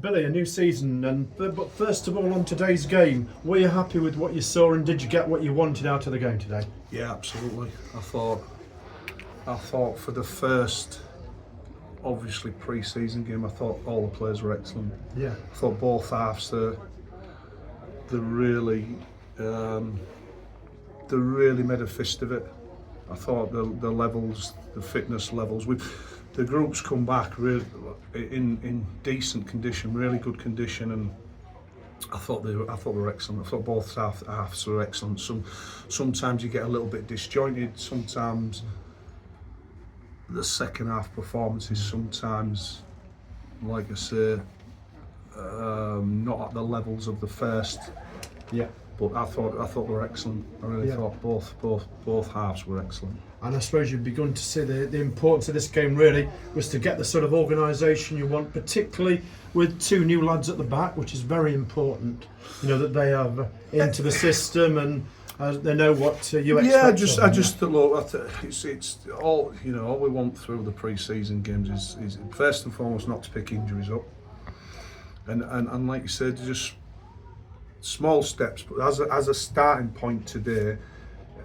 Billy, a new season, but first of all, on today's game, were you happy with what you saw, and did you get what you wanted out of the game today? Yeah, absolutely. I thought for the first, obviously pre-season game, I thought all the players were excellent. Yeah. I thought both halves they really made a fist of it. I thought the levels, the fitness levels, the groups come back really in decent condition, really good condition, and I thought they were excellent. I thought both halves were excellent. Sometimes you get a little bit disjointed. Sometimes the second half performances, sometimes, like I say, not at the levels of the first. Yeah. But I thought they were excellent. I really thought both halves were excellent. And I suppose you've begun to see the importance of this game really was to get the sort of organisation you want, particularly with two new lads at the back, which is very important. You know, that they have into the system and they know what you expect. Yeah, I just thought it's all, you know, all we want through the pre-season games is first and foremost not to pick injuries up, and like you said, just small steps. But as a starting point today,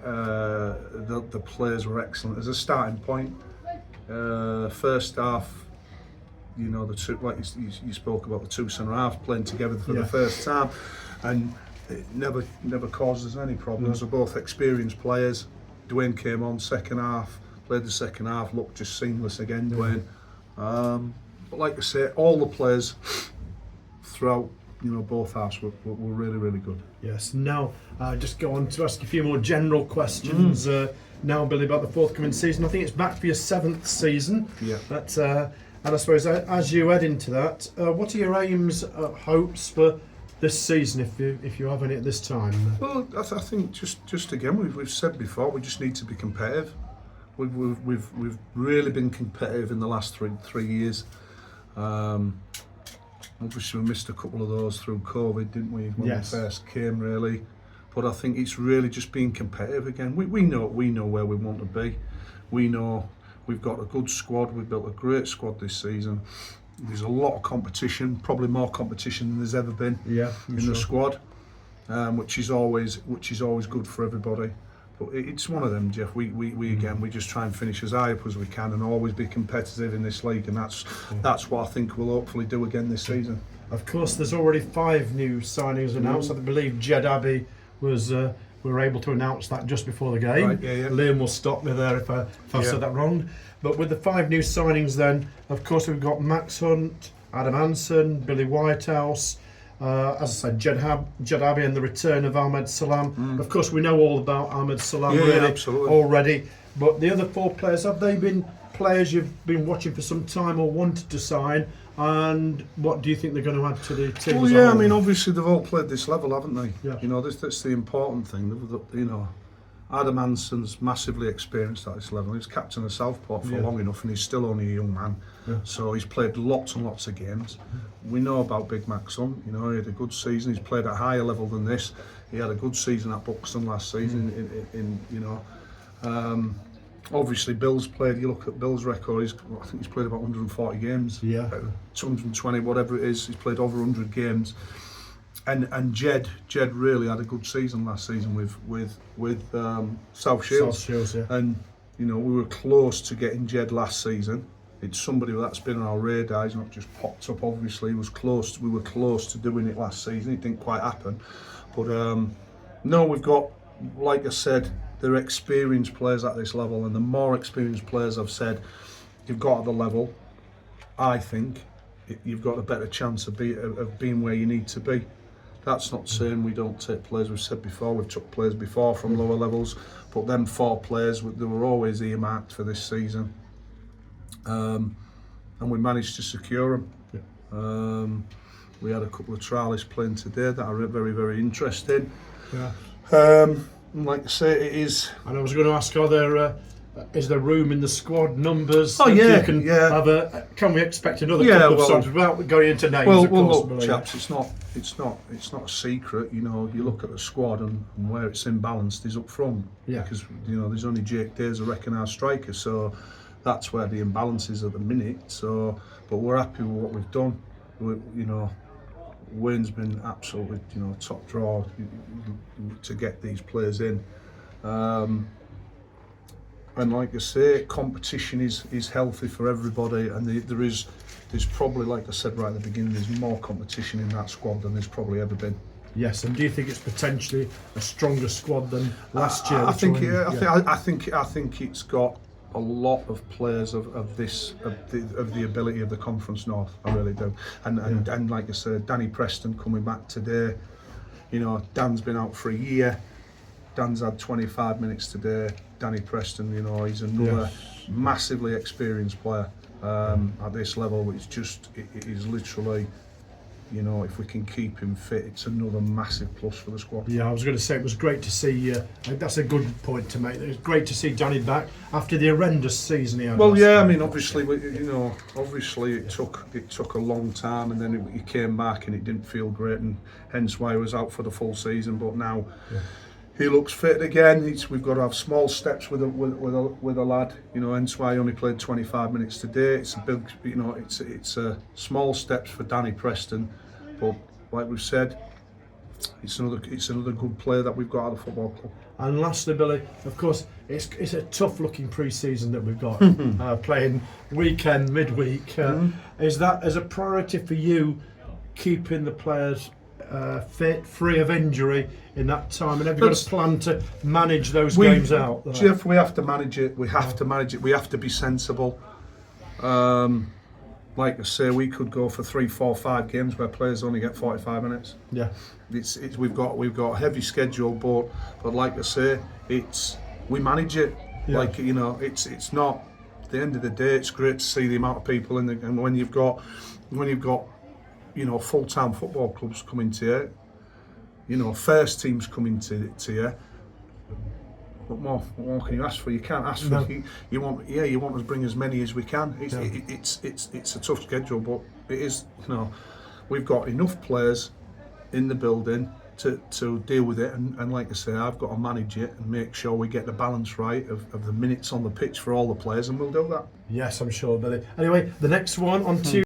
the players were excellent. As a starting point, first half, you know, the two, like you spoke about, the two centre halves playing together for the first time, and it never caused us any problems. They're both experienced players. Dwayne came on second half, played the second half, looked just seamless again, Dwayne. But like I say, all the players throughout, you know, both halves were really, really good. Yes. Now, just go on to ask a few more general questions. Now, Billy, about the forthcoming season. I think it's back for your 7th season. Yeah. But, and I suppose as you head into that, what are your aims, hopes for this season, if you have any at this time? Well, I think just again, we've said before, we just need to be competitive. We've really been competitive in the last three years. Obviously, we missed a couple of those through COVID, didn't we? When we first came, really. But I think it's really just being competitive again. We know where we want to be. We know we've got a good squad. We've built a great squad this season. There's a lot of competition, probably more competition than there's ever been in the squad, which is always good for everybody. But it's one of them, Jeff. We just try and finish as high up as we can and always be competitive in this league, and that's what I think we'll hopefully do again this season. Of course, there's already 5 new signings announced. I believe Jed Abbey was. We were able to announce that just before the game. Right, yeah. Liam will stop me there if I've said that wrong. But with the 5 new signings, then of course we've got Max Hunt, Adam Hansen, Billy Whitehouse. As I said, Jed Abbey and the return of Ahmed Salam. Of course, we know all about Ahmed Salam already. But the other 4 players, have they been players you've been watching for some time or wanted to sign? And what do you think they're going to add to the team? Well, yeah, I mean, obviously they've all played this level, haven't they? Yeah. You know, that's the important thing. You know, Adam Hansen's massively experienced at this level. He's captain of Southport for long enough, and he's still only a young man. Yeah. So he's played lots and lots of games. We know about Big Max Hunt. You know, he had a good season. He's played at a higher level than this. He had a good season at Buxton last season. In you know, obviously Bill's played. You look at Bill's record. I think he's played about 140 games. Yeah. 220, whatever it is. He's played over 100 games. And Jed really had a good season last season with South Shields. And you know, we were close to getting Jed last season. It's somebody that's been on our radar. He's not just popped up. Obviously, we were close to doing it last season. It didn't quite happen. But no, we've got, like I said, they're experienced players at this level, and the more experienced players I've said you've got at the level, I think you've got a better chance of being where you need to be. That's not saying we don't take players. We've said before, we've took players before from lower levels, but them 4 players, they were always earmarked for this season, and we managed to secure them. Yeah. We had a couple of trialists playing today that are very, very interesting. Yeah. Like I say, it is. And I was going to ask, is there room in the squad numbers? Oh yeah, can we expect another couple of songs without going into names? Well, of course, look, chaps, it's not a secret. You know, you look at the squad and where it's imbalanced is up front. Yeah. Because you know, there's only Jake Days, I reckon, our striker. So that's where the imbalance is at the minute. So, but we're happy with what we've done. you know, Wayne's been absolutely, you know, top draw to get these players in. And like I say, competition is healthy for everybody, and there's probably, like I said right at the beginning, there's more competition in that squad than there's probably ever been. Yes, and do you think it's potentially a stronger squad than last year? I think it's got a lot of players of the ability of the Conference North. I really do. And like I said, Danny Preston coming back today. You know, Dan's been out for a year. Dan's had 25 minutes today. Danny Preston, you know, he's another massively experienced player at this level. It is literally, you know, if we can keep him fit, it's another massive plus for the squad. Yeah, I was going to say it was great to see. That's a good point to make. It was great to see Danny back after the horrendous season he had. Well, yeah, I mean, obviously, you know, it took a long time, and then he came back, and it didn't feel great, and hence why he was out for the full season. But now he looks fit again. We've got to have small steps with a lad, you know. Hence why he only played 25 minutes today. It's a big, you know, it's a small steps for Danny Preston, but like we've said, it's another good player that we've got at the football club. And lastly, Billy, of course, it's a tough looking pre-season that we've got, playing weekend, midweek. Is that as a priority for you, keeping the players fit, free of injury in that time, and have you got a plan to manage those games out? Jeff, we have to manage it. We have to manage it. We have to be sensible. Like I say, we could go for 3, 4, 5 games where players only get 45 minutes. Yeah, we've got a heavy schedule, but like I say, we manage it. Yeah. Like, you know, it's not. At the end of the day, it's great to see the amount of people and when you've got, you know, full-time football clubs coming to you, you know, first teams coming to you. What more can you ask for? You can't ask for. You want us to bring as many as we can. It's a tough schedule, but it is. You know, we've got enough players in the building to deal with it, and like I say, I've got to manage it and make sure we get the balance right of the minutes on the pitch for all the players, and we'll do that. Yes, I'm sure, Billy. Anyway, the next one on Tuesday.